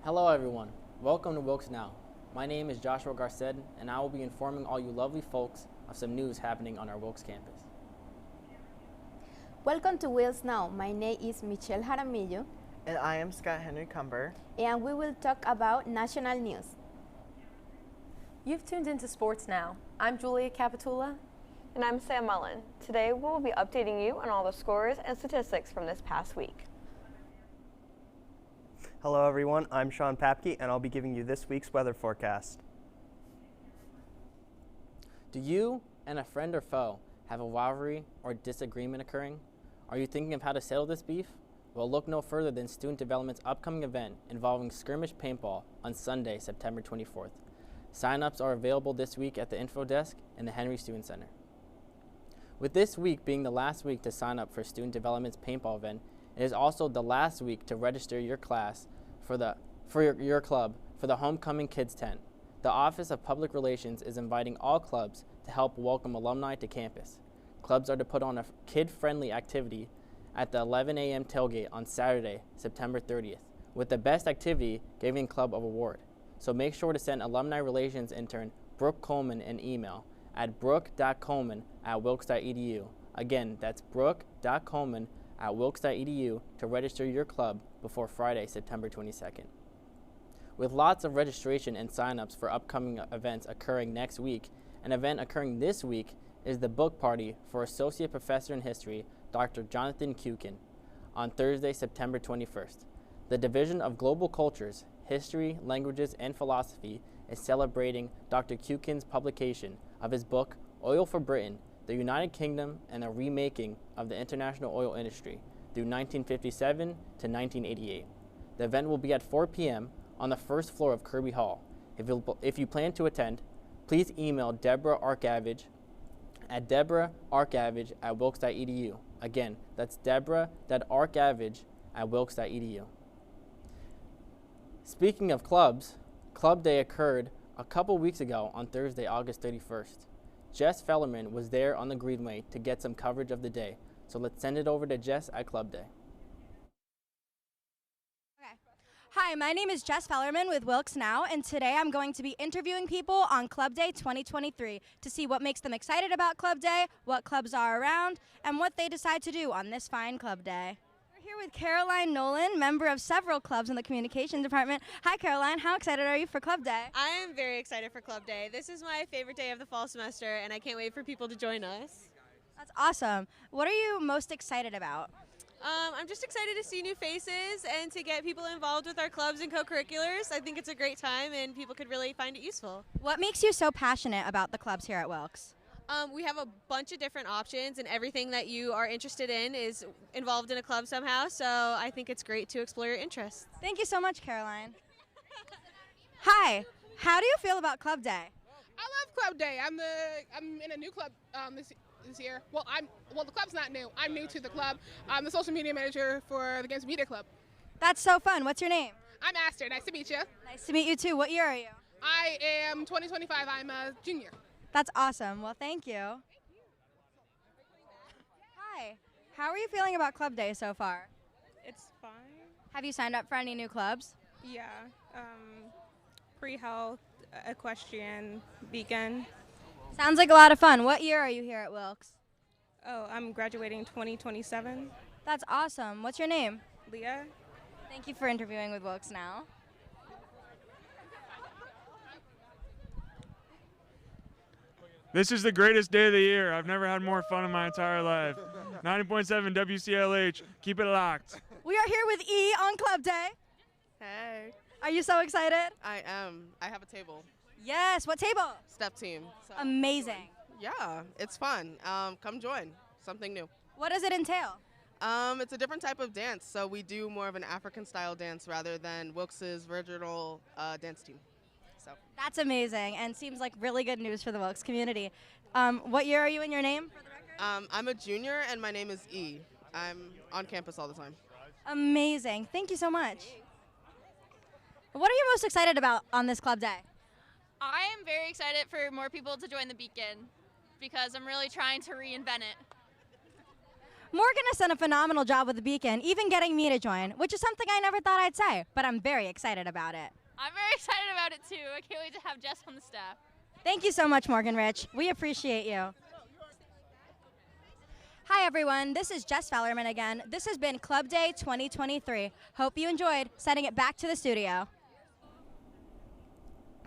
Hello everyone, welcome to WilkesNow. My name is Joshua Garced and I will be informing all you lovely folks of some news happening on our Wilkes campus. Welcome to WilkesNow. My name is Michelle Jaramillo. And I am Scott Henry Cumber. And we will talk about national news. You've tuned into Sports Now. I'm Julia Capitula. And I'm Sam Mullen. Today we will be updating you on all the scores and statistics from this past week. Hello everyone, I'm Sean Papke and I'll be giving you this week's weather forecast. Do you and a friend or foe have a rivalry or disagreement occurring? Are you thinking of how to settle this beef? Well, look no further than Student Development's upcoming event involving skirmish paintball on Sunday, September 24th. Sign-ups are available this week at the info desk in the Henry Student Center. With this week being the last week to sign up for Student Development's paintball event, it is also the last week to register your class for your club for the Homecoming Kids Tent. The Office of Public Relations is inviting all clubs to help welcome alumni to campus. Clubs are to put on a kid-friendly activity at the 11 a.m. tailgate on Saturday, September 30th, with the best activity giving club an award. So make sure to send Alumni Relations intern Brooke Coleman an email at brooke.coleman@wilkes.edu. Again, that's brooke.coleman@wilkes.edu to register your club before Friday, September 22nd. With lots of registration and sign-ups for upcoming events occurring next week, an event occurring this week is the book party for Associate Professor in History, Dr. Jonathan Kukin, on Thursday, September 21st. The Division of Global Cultures, History, Languages, and Philosophy is celebrating Dr. Kukin's publication of his book, Oil for Britain, the United Kingdom and the Remaking of the International Oil Industry through 1957 to 1988. The event will be at 4 p.m. on the first floor of Kirby Hall. If you plan to attend, please email Deborah Arkavage at deborah.arkavage@wilkes.edu. Again, that's deborah.arkavage@wilkes.edu. Speaking of clubs, Club Day occurred a couple weeks ago on Thursday, August 31st. Jess Fellerman was there on the Greenway to get some coverage of the day. So let's send it over to Jess at Club Day. Hi, my name is Jess Fellerman with WilkesNow, and today I'm going to be interviewing people on Club Day 2023 to see what makes them excited about Club Day, what clubs are around, and what they decide to do on this fine Club Day. We're here with Caroline Nolan, member of several clubs in the communication department. Hi, Caroline. How excited are you for Club Day? I am very excited for Club Day. This is my favorite day of the fall semester, and I can't wait for people to join us. That's awesome. What are you most excited about? I'm just excited to see new faces and to get people involved with our clubs and co-curriculars. I think it's a great time and people could really find it useful. What makes you so passionate about the clubs here at Wilkes? We have a bunch of different options and everything that you are interested in is involved in a club somehow, so I think it's great to explore your interests. Thank you so much, Caroline. Hi, how do you feel about Club Day? I love Club Day. I'm in a new club this year. Well, the club's not new. I'm new to the club. I'm the social media manager for the Games Media Club. That's so fun. What's your name? I'm Aster. Nice to meet you. Nice to meet you too. What year are you? I am 2025. I'm a junior. That's awesome. Well, thank you. Hi. How are you feeling about Club Day so far? It's fine. Have you signed up for any new clubs? Yeah. Pre-health, equestrian, vegan. Sounds like a lot of fun. What year are you here at Wilkes? Oh, I'm graduating 2027. That's awesome. What's your name? Leah. Thank you for interviewing with WilkesNow. This is the greatest day of the year. I've never had more fun in my entire life. 90.7 WCLH. Keep it locked. We are here with E on Club Day. Hey. Are you so excited? I am. I have a table. Yes. What table? Step team. So amazing. Yeah, it's fun. Come join. something new. What does it entail? It's a different type of dance, so we do more of an African-style dance rather than Wilkes' original dance team. So That's amazing and seems like really good news for the Wilkes community. What year are you in your name, for the record? I'm a junior, and my name is E. I'm on campus all the time. Amazing. Thank you so much. What are you most excited about on this club day? I am very excited for more people to join the Beacon because I'm really trying to reinvent it. Morgan has done a phenomenal job with the Beacon, even getting me to join, which is something I never thought I'd say, but I'm very excited about it. I'm very excited about it too. I can't wait to have Jess on the staff. Thank you so much, Morgan Rich. We appreciate you. Hi, everyone. This is Jess Fellerman again. This has been Club Day 2023. Hope you enjoyed. Sending it back to the studio.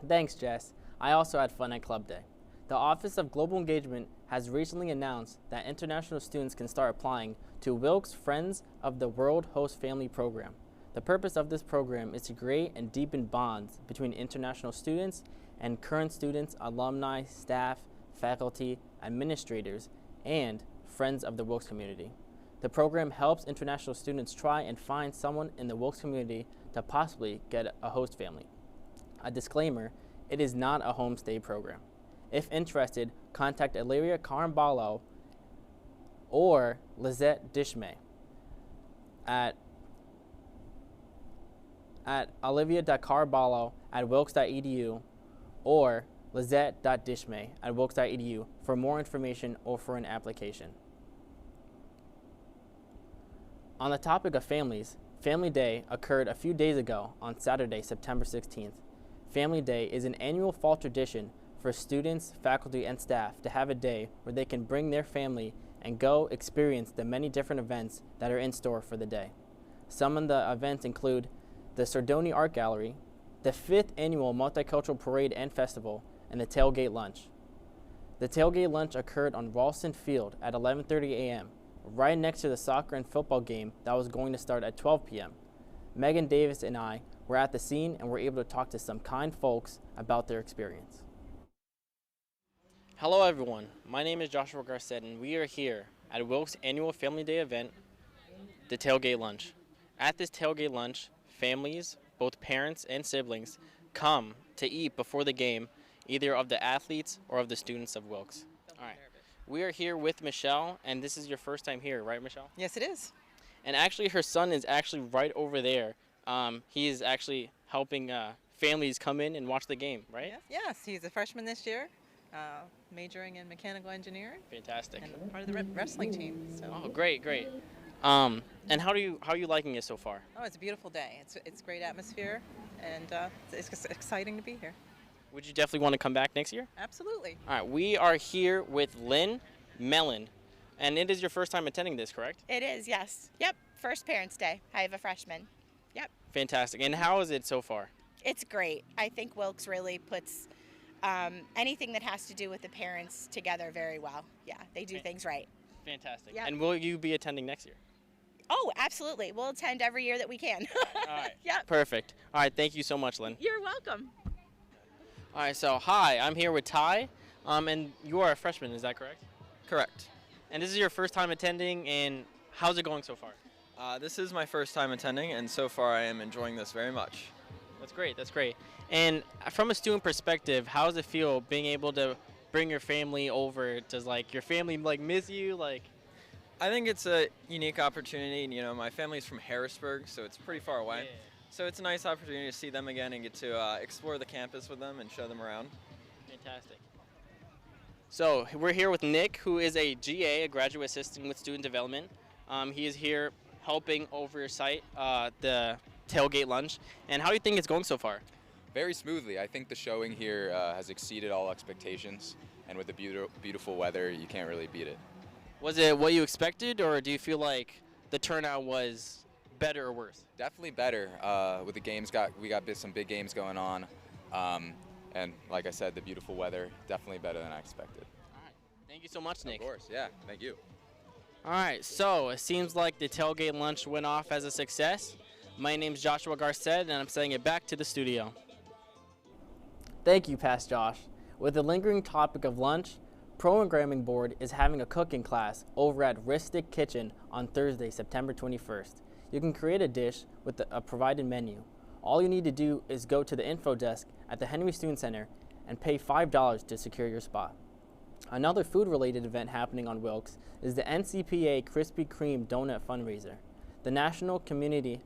Thanks, Jess. I also had fun at Club Day. The Office of Global Engagement has recently announced that international students can start applying to Wilkes Friends of the World Host Family program. The purpose of this program is to create and deepen bonds between international students and current students, alumni, staff, faculty, administrators, and friends of the Wilkes community. The program helps international students try and find someone in the Wilkes community to possibly get a host family. A disclaimer, it is not a homestay program. If interested, contact Ilaria Carambalo or Lizette Dishmay at olivia.carballo@wilkes.edu or lizette.dishmay@wilkes.edu for more information or for an application. On the topic of families, Family Day occurred a few days ago on Saturday, September 16th. Family Day is an annual fall tradition for students, faculty, and staff to have a day where they can bring their family and go experience the many different events that are in store for the day. Some of the events include the Sordoni Art Gallery, the 5th Annual Multicultural Parade and Festival, and the Tailgate Lunch. The Tailgate Lunch occurred on Ralston Field at 11:30 a.m., right next to the soccer and football game that was going to start at 12 p.m. Megan Davis and I were at the scene and were able to talk to some kind folks about their experience. Hello everyone, my name is Joshua Garcet and we are here at Wilkes' annual Family Day event, the Tailgate Lunch. At this Tailgate Lunch, families, both parents and siblings, come to eat before the game, either of the athletes or of the students of Wilkes. All right, we are here with Michelle, and this is your first time here, right, Michelle? Yes, it is. And actually, her son is actually right over there. He is actually helping families come in and watch the game, right? Yes, he's a freshman this year, majoring in mechanical engineering. Fantastic. And part of the wrestling team. So. Oh, great, great. And how are you liking it so far? Oh, it's a beautiful day. It's great atmosphere, and it's exciting to be here. Would you definitely want to come back next year? Absolutely. All right, we are here with Lynn Mellon, and it is your first time attending this, correct? It is, yes. Yep, first Parents' Day. I have a freshman. Yep. Fantastic. And how is it so far? It's great. I think Wilkes really puts anything that has to do with the parents together very well. Yeah, they do things right. Fantastic. Yep. And will you be attending next year? Oh, absolutely. We'll attend every year that we can. All right. Yep. Perfect. All right, thank you so much, Lynn. You're welcome. All right, so hi, I'm here with Ty, and you are a freshman, is that correct? Correct. And this is your first time attending, and how's it going so far? This is my first time attending, and so far I am enjoying this very much. That's great, that's great. And from a student perspective, how does it feel being able to bring your family over? Does your family miss you? I think it's a unique opportunity. You know, my family's from Harrisburg, so it's pretty far away. Yeah. So it's a nice opportunity to see them again and get to explore the campus with them and show them around. Fantastic. So we're here with Nick, who is a GA, a graduate assistant with student development. He is here helping oversight the tailgate lunch. And how do you think it's going so far? Very smoothly. I think the showing here has exceeded all expectations, and with the beautiful weather, you can't really beat it. Was it what you expected, or do you feel like the turnout was better or worse? Definitely better. With the games, we got some big games going on, and like I said, the beautiful weather, definitely better than I expected. All right. Thank you so much, Nick. Of course, yeah. Thank you. All right, so it seems like the tailgate lunch went off as a success. My name's Joshua Garcet, and I'm sending it back to the studio. Thank you, Past Josh. With the lingering topic of lunch, programming board is having a cooking class over at Ristic Kitchen on Thursday, September 21st. You can create a dish with a provided menu. All you need to do is go to the info desk at the Henry Student Center and pay $5 to secure your spot. Another food-related event happening on Wilkes is the NCPA Krispy Kreme Donut Fundraiser. The National Community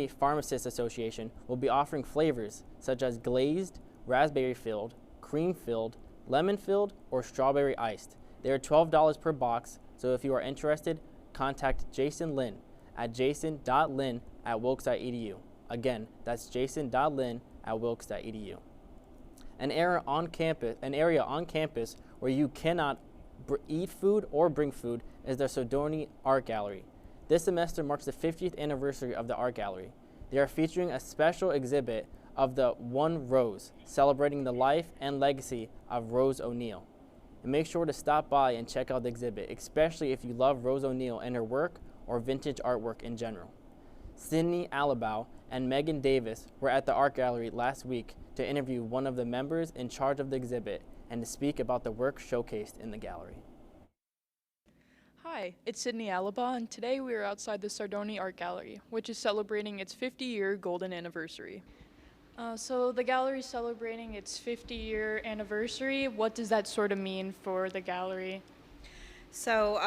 Pharmacists Association will be offering flavors such as glazed, raspberry-filled, cream-filled, lemon-filled, or strawberry iced. They are $12 per box, so if you are interested, contact Jason Lynn at jason.lynn@wilkes.edu. Again, that's jason.lynn@wilkes.edu. An area on campus where you cannot eat food or bring food is the Sordoni Art Gallery. This semester marks the 50th anniversary of the Art Gallery. They are featuring a special exhibit of the One Rose, celebrating the life and legacy of Rose O'Neal. And make sure to stop by and check out the exhibit, especially if you love Rose O'Neal and her work or vintage artwork in general. Sydney Alabau and Megan Davis were at the Art Gallery last week to interview one of the members in charge of the exhibit and to speak about the work showcased in the gallery. Hi, it's Sydney Alaba, and today we are outside the Sordoni Art Gallery, which is celebrating its 50-year golden anniversary. So the gallery is celebrating its 50-year anniversary. What does that sort of mean for the gallery? So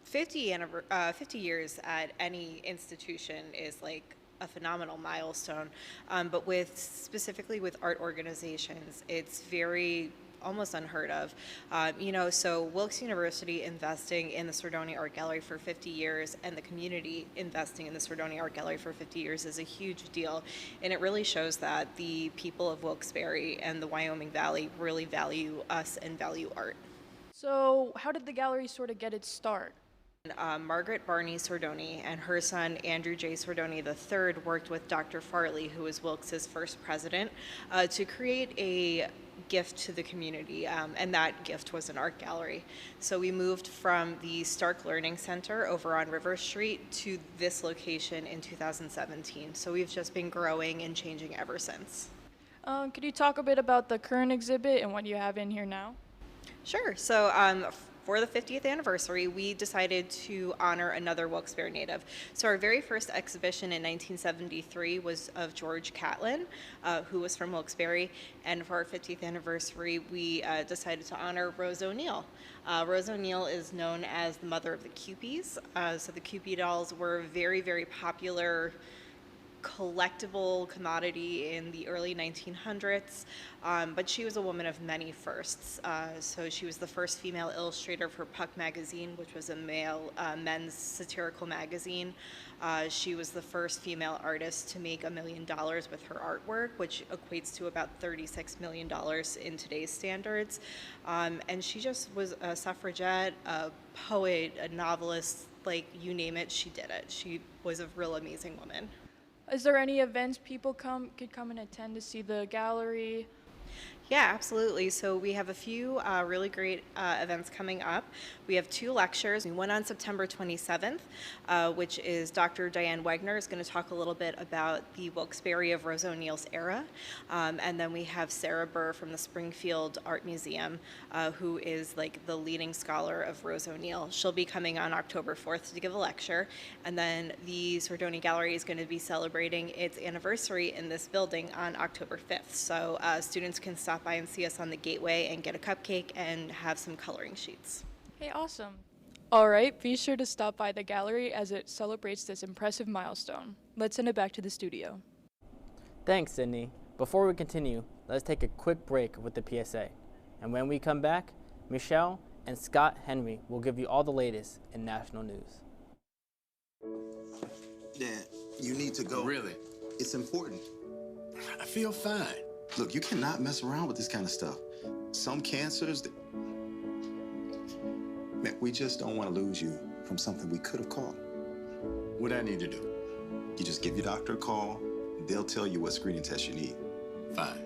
50 years at any institution is like a phenomenal milestone, but specifically with art organizations, it's very almost unheard of. So Wilkes University investing in the Sordoni Art Gallery for 50 years and the community investing in the Sordoni Art Gallery for 50 years is a huge deal. And it really shows that the people of Wilkes-Barre and the Wyoming Valley really value us and value art. So how did the gallery sort of get its start? Margaret Barney Sordoni and her son Andrew J. Sordoni III worked with Dr. Farley, who was Wilkes' first president, to create a gift to the community, and that gift was an art gallery. So we moved from the Stark Learning Center over on River Street to this location in 2017. So we've just been growing and changing ever since. Could you talk a bit about the current exhibit and what you have in here now? Sure. So for the 50th anniversary, we decided to honor another Wilkes-Barre native. So our very first exhibition in 1973 was of George Catlin, who was from Wilkes-Barre. And for our 50th anniversary, we decided to honor Rose O'Neal. Rose O'Neal is known as the mother of the Kewpies. So the Kewpie dolls were very, very popular collectible commodity in the early 1900s, but she was a woman of many firsts. So she was the first female illustrator for Puck magazine, which was a men's satirical magazine. She was the first female artist to make $1 million with her artwork, which equates to about $36 million in today's standards. And she just was a suffragette, a poet, a novelist, like you name it, she did it. She was a real amazing woman. Is there any events people could come and attend to see the gallery? Yeah, absolutely. So we have a few really great events coming up. We have 2 lectures. One on September 27th, which is Dr. Diane Wegner is going to talk a little bit about the Wilkes-Barre of Rose O'Neal's era. And then we have Sarah Burr from the Springfield Art Museum, who is like the leading scholar of Rose O'Neal. She'll be coming on October 4th to give a lecture. And then the Sordoni Gallery is going to be celebrating its anniversary in this building on October 5th. So students can stop by and see us on the gateway and get a cupcake and have some coloring sheets. Hey, awesome. All right, be sure to stop by the gallery as it celebrates this impressive milestone. Let's send it back to the studio. Thanks, Sydney. Before we continue, let's take a quick break with the PSA. And when we come back, Michelle and Scott Henry will give you all the latest in national news. Dad, you need to go. Really? It's important. I feel fine. Look, you cannot mess around with this kind of stuff. Some cancers, man, we just don't want to lose you from something we could have caught. What I need to do? You just give your doctor a call. They'll tell you what screening test you need. Fine.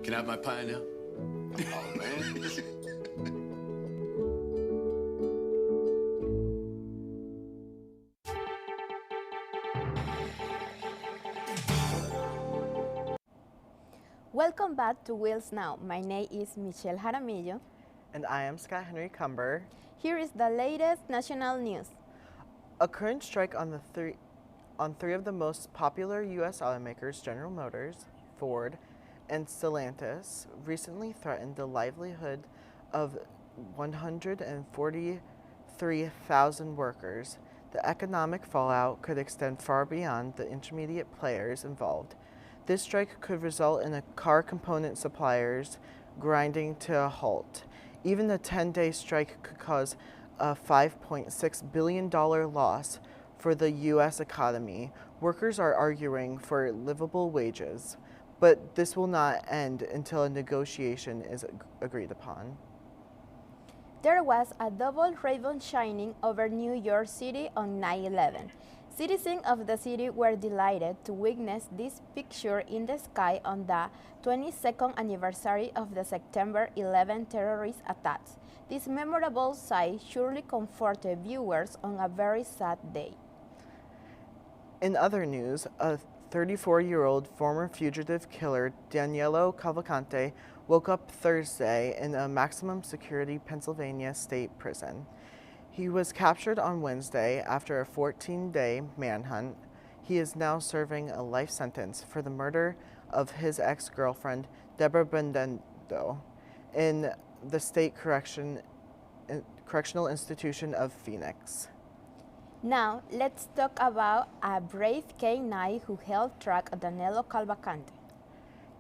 Can I have my pie now? Oh, man. Welcome back to WilkesNow. My name is Michelle Jaramillo. And I am Scott Henry Cumber. Here is the latest national news. A current strike on three of the most popular U.S. automakers, General Motors, Ford, and Stellantis, recently threatened the livelihood of 143,000 workers. The economic fallout could extend far beyond the intermediate players involved. This strike could result in car component suppliers grinding to a halt. Even a 10-day strike could cause a $5.6 billion loss for the U.S. economy. Workers are arguing for livable wages, but this will not end until a negotiation is agreed upon. There was a double rainbow shining over New York City on 9/11. Citizens of the city were delighted to witness this picture in the sky on the 22nd anniversary of the September 11 terrorist attacks. This memorable sight surely comforted viewers on a very sad day. In other news, a 34-year-old former fugitive killer, Danilo Cavalcante, woke up Thursday in a maximum security Pennsylvania state prison. He was captured on Wednesday after a 14-day manhunt. He is now serving a life sentence for the murder of his ex-girlfriend, Deborah Bendendo, in the State Correctional Institution of Phoenix. Now, let's talk about a brave K9 who helped track Danilo Cavalcante.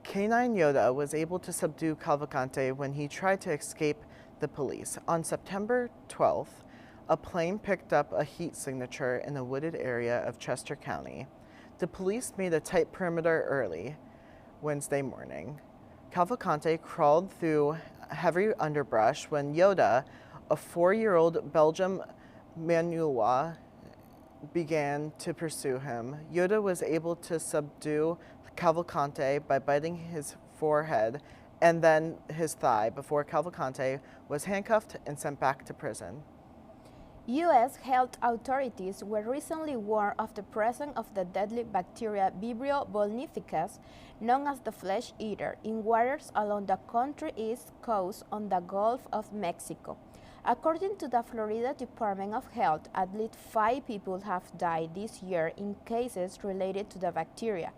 K9 Yoda was able to subdue Cavalcante when he tried to escape the police. On September 12th, a plane picked up a heat signature in a wooded area of Chester County. The police made a tight perimeter early Wednesday morning. Cavalcante crawled through heavy underbrush when Yoda, a 4-year-old Belgian Malinois, began to pursue him. Yoda was able to subdue Cavalcante by biting his forehead and then his thigh before Cavalcante was handcuffed and sent back to prison. U.S. health authorities were recently warned of the presence of the deadly bacteria Vibrio vulnificus, known as the flesh eater, in waters along the country's east coast on the Gulf of Mexico. According to the Florida Department of Health, at least 5 people have died this year in cases related to the bacteria.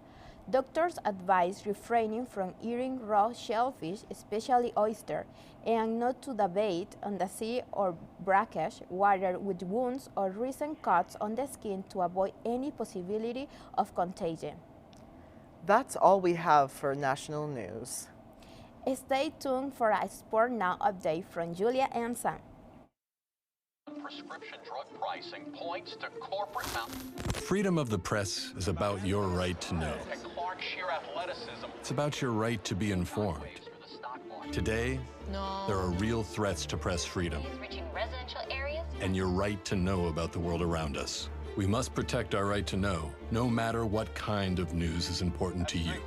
Doctors advise refraining from eating raw shellfish, especially oyster, and not to bathe on the sea or brackish water with wounds or recent cuts on the skin to avoid any possibility of contagion. That's all we have for national news. Stay tuned for a Sport Now update from Julia and Sam. Prescription drug pricing points to corporate Freedom of the press is about your right to know. It's about your right to be informed. Today, there are real threats to press freedom and your right to know about the world around us. We must protect our right to know, no matter what kind of news is important to you.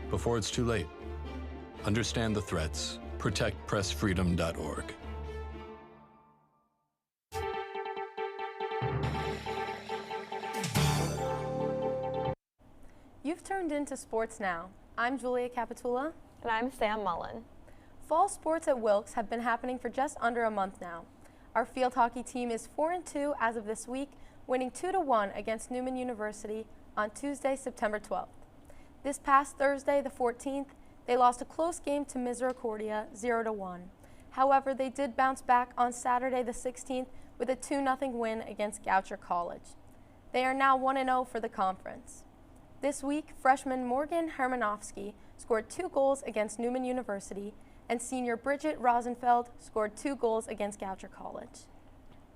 Before it's too late, understand the threats. ProtectPressFreedom.org. You've tuned into Sports Now. I'm Julia Capitula. And I'm Sam Mullen. Fall sports at Wilkes have been happening for just under a month now. Our field hockey team is 4-2 as of this week, winning 2-1 against Newman University on Tuesday, September 12th. This past Thursday, the 14th, they lost a close game to Misericordia 0-1. However, they did bounce back on Saturday, the 16th, with a 2-0 win against Goucher College. They are now 1-0 for the conference. This week, freshman Morgan Hermanovsky scored 2 goals against Newman University, and senior Bridget Rosenfeld scored 2 goals against Goucher College.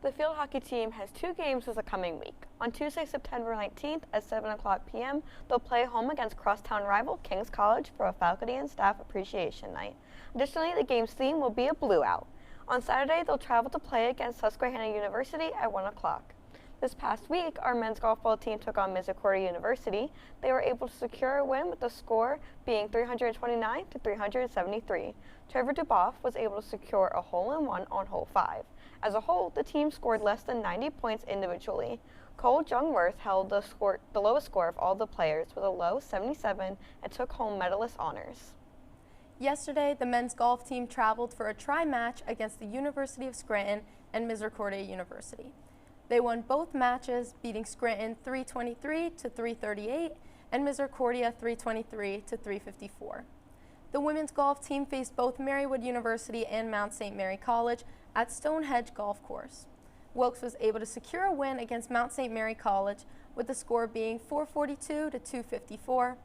The field hockey team has 2 games this coming week. On Tuesday, September 19th at 7 o'clock p.m., they'll play home against crosstown rival Kings College for a faculty and staff appreciation night. Additionally, the game's theme will be a blue out. On Saturday, they'll travel to play against Susquehanna University at 1 o'clock. This past week, our men's golf ball team took on Misericordia University. They were able to secure a win with the score being 329-373. Trevor Duboff was able to secure a hole-in-one on hole 5. As a whole, the team scored less than 90 points individually. Cole Jungworth held the lowest score of all the players with a low 77 and took home medalist honors. Yesterday, the men's golf team traveled for a tri-match against the University of Scranton and Misericordia University. They won both matches, beating Scranton 323 to 338 and Misericordia 323 to 354. The women's golf team faced both Marywood University and Mount St. Mary College at Stonehenge Golf Course. Wilkes was able to secure a win against Mount St. Mary College, with the score being 442 to 254.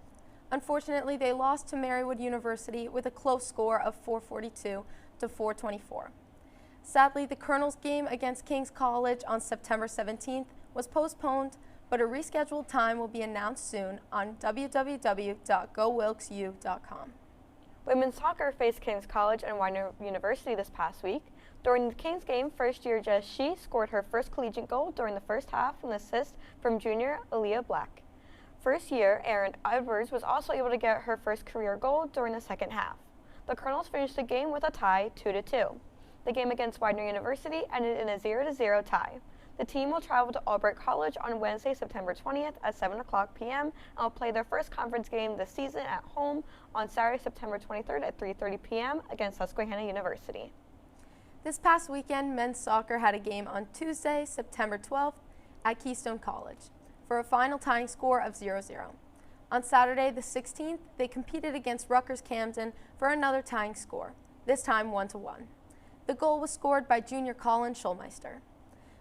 Unfortunately, they lost to Marywood University with a close score of 442 to 424. Sadly, the Colonels game against King's College on September 17th was postponed, but a rescheduled time will be announced soon on www.gowilksu.com. Women's soccer faced King's College and Widener University this past week. During the Kings game, first-year Jess Shee scored her first collegiate goal during the first half from an assist from junior Aaliyah Black. First-year Erin Edwards was also able to get her first career goal during the second half. The Colonels finished the game with a tie 2-2. The game against Widener University ended in a 0-0 tie. The team will travel to Albright College on Wednesday, September 20th at 7 o'clock p.m. and will play their first conference game this season at home on Saturday, September 23rd at 3:30 p.m. against Susquehanna University. This past weekend, men's soccer had a game on Tuesday, September 12th at Keystone College for a final tying score of 0-0. On Saturday, the 16th, they competed against Rutgers Camden for another tying score, this time 1-1. The goal was scored by junior Colin Schulmeister.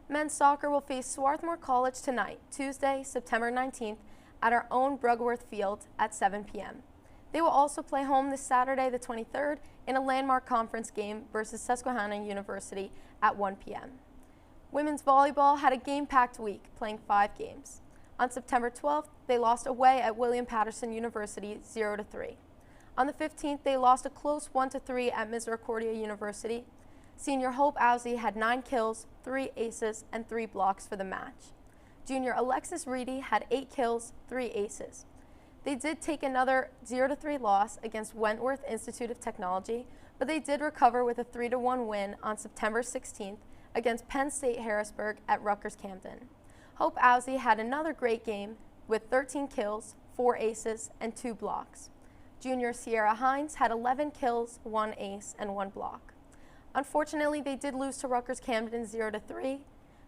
Men's soccer will face Swarthmore College tonight, Tuesday, September 19th, at our own Brugworth Field at 7 p.m. They will also play home this Saturday, the 23rd, in a landmark conference game versus Susquehanna University at 1 p.m. Women's volleyball had a game-packed week, playing 5 games. On September 12th, they lost away at William Patterson University 0-3. On the 15th, they lost a close 1-3 at Misericordia University. Senior Hope Owsey had 9 kills, 3 aces, and 3 blocks for the match. Junior Alexis Reedy had 8 kills, 3 aces. They did take another 0-3 loss against Wentworth Institute of Technology, but they did recover with a 3-1 win on September 16th against Penn State Harrisburg at Rutgers Camden. Hope Owsey had another great game with 13 kills, 4 aces, and 2 blocks. Junior Sierra Hines had 11 kills, 1 ace, and 1 block. Unfortunately, they did lose to Rutgers Camden 0-3.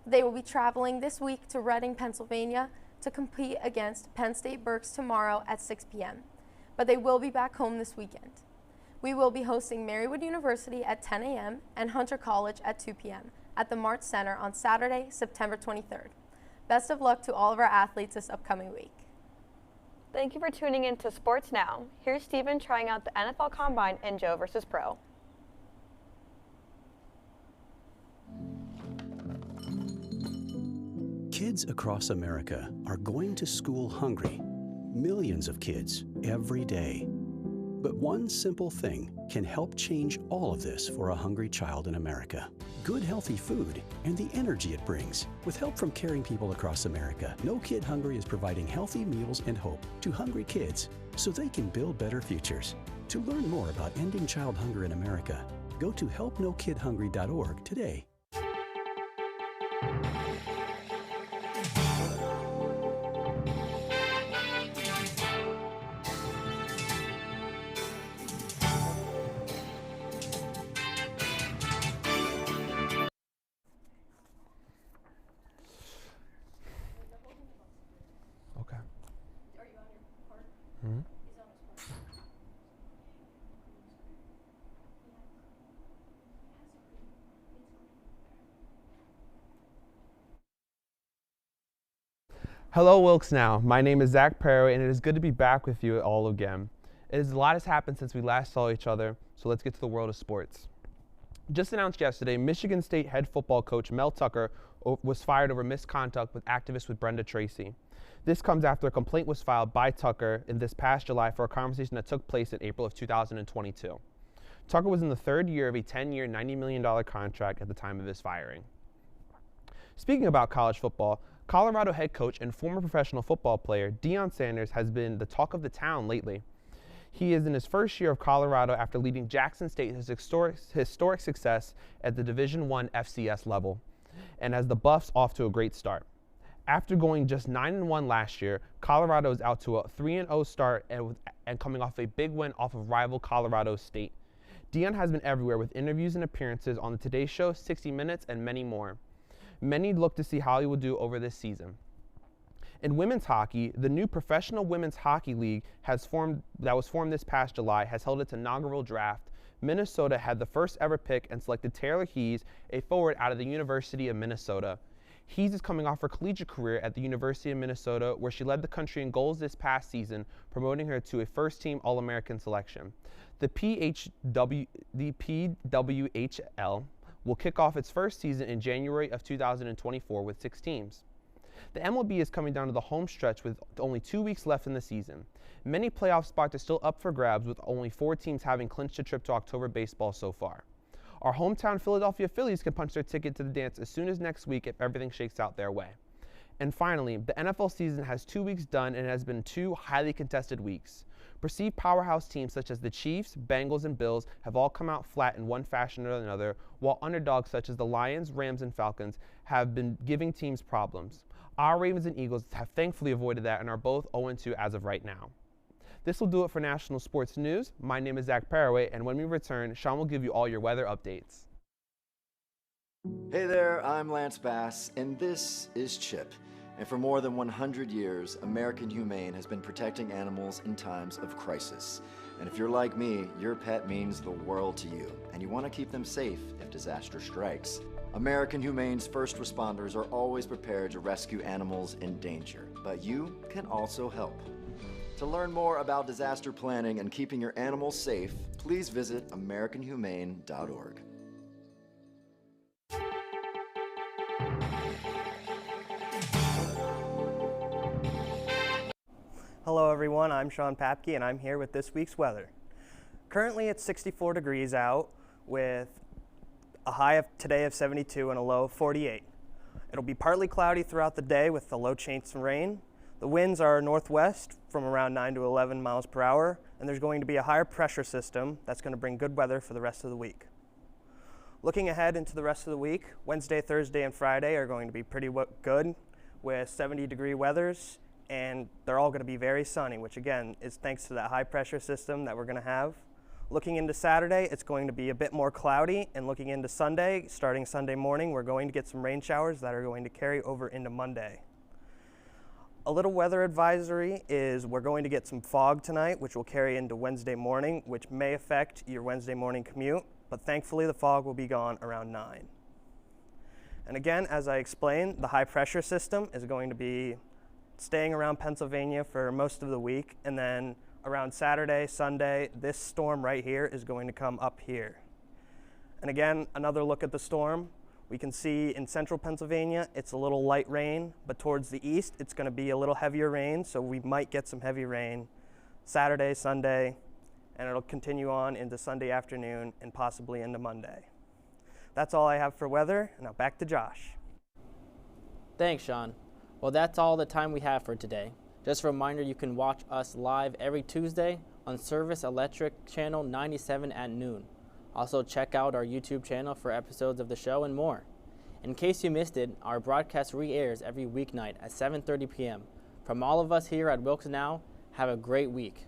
They will be traveling this week to Reading, Pennsylvania to compete against Penn State Berks tomorrow at 6 p.m. But they will be back home this weekend. We will be hosting Marywood University at 10 a.m. and Hunter College at 2 p.m. at the March Center on Saturday, September 23rd. Best of luck to all of our athletes this upcoming week. Thank you for tuning in to Sports Now. Here's Steven trying out the NFL Combine in Joe vs. Pro. Kids across America are going to school hungry. Millions of kids every day. But one simple thing can help change all of this for a hungry child in America. Good healthy food and the energy it brings. With help from caring people across America, No Kid Hungry is providing healthy meals and hope to hungry kids so they can build better futures. To learn more about ending child hunger in America, go to helpnokidhungry.org today. Hello WilkesNow, my name is Zach Perry and it is good to be back with you all again. A lot has happened since we last saw each other, so let's get to the world of sports. Just announced yesterday, Michigan State head football coach Mel Tucker was fired over misconduct with activists with Brenda Tracy. This comes after a complaint was filed by Tucker in this past July for a conversation that took place in April of 2022. Tucker was in the 3rd year of a 10-year, $90 million contract at the time of his firing. Speaking about college football, Colorado head coach and former professional football player Deion Sanders has been the talk of the town lately. He is in his 1st year of Colorado after leading Jackson State to historic success at the Division I FCS level, and has the Buffs off to a great start. After going just 9-1 last year, Colorado is out to a 3-0 start and coming off a big win off of rival Colorado State. Dion has been everywhere with interviews and appearances on the Today Show, 60 Minutes, and many more. Many look to see how he will do over this season. In women's hockey, the new Professional Women's Hockey League that was formed this past July has held its inaugural draft. Minnesota had the first ever pick and selected Taylor Hees, a forward out of the University of Minnesota. Hees is coming off her collegiate career at the University of Minnesota, where she led the country in goals this past season, promoting her to a first-team All-American selection. The PWHL will kick off its first season in January of 2024 with 6 teams. The MLB is coming down to the home stretch with only 2 weeks left in the season. Many playoff spots are still up for grabs, with only 4 teams having clinched a trip to October baseball so far. Our hometown Philadelphia Phillies can punch their ticket to the dance as soon as next week if everything shakes out their way. And finally, the NFL season has 2 weeks done and it has been 2 highly contested weeks. Perceived powerhouse teams such as the Chiefs, Bengals, and Bills have all come out flat in one fashion or another, while underdogs such as the Lions, Rams, and Falcons have been giving teams problems. Our Ravens and Eagles have thankfully avoided that and are both 0-2 as of right now. This will do it for National Sports News. My name is Zach Paraway, and when we return, Sean will give you all your weather updates. Hey there, I'm Lance Bass, and this is CHIP. And for more than 100 years, American Humane has been protecting animals in times of crisis. And if you're like me, your pet means the world to you, and you want to keep them safe if disaster strikes. American Humane's first responders are always prepared to rescue animals in danger, but you can also help. To learn more about disaster planning and keeping your animals safe, please visit AmericanHumane.org. Hello everyone, I'm Sean Papke and I'm here with this week's weather. Currently it's 64 degrees out with a high of today of 72 and a low of 48. It'll be partly cloudy throughout the day with a low chance of rain. The winds are northwest from around 9 to 11 miles per hour, and there's going to be a higher pressure system that's going to bring good weather for the rest of the week. Looking ahead into the rest of the week, Wednesday, Thursday, and Friday are going to be pretty good with 70-degree weathers, and they're all going to be very sunny, which again is thanks to that high pressure system that we're going to have. Looking into Saturday, it's going to be a bit more cloudy, and looking into Sunday, starting Sunday morning, we're going to get some rain showers that are going to carry over into Monday. A little weather advisory is we're going to get some fog tonight, which will carry into Wednesday morning, which may affect your Wednesday morning commute, but thankfully the fog will be gone around 9. And again, as I explained, the high pressure system is going to be staying around Pennsylvania for most of the week, and then around Saturday, Sunday, this storm right here is going to come up here. And again, another look at the storm. We can see in central Pennsylvania, it's a little light rain, but towards the east, it's going to be a little heavier rain, so we might get some heavy rain Saturday, Sunday, and it'll continue on into Sunday afternoon and possibly into Monday. That's all I have for weather. Now back to Josh. Thanks, Sean. Well, that's all the time we have for today. Just a reminder, you can watch us live every Tuesday on Service Electric Channel 97 at noon. Also, check out our YouTube channel for episodes of the show and more. In case you missed it, our broadcast re-airs every weeknight at 7:30 p.m. From all of us here at WilkesNow, have a great week.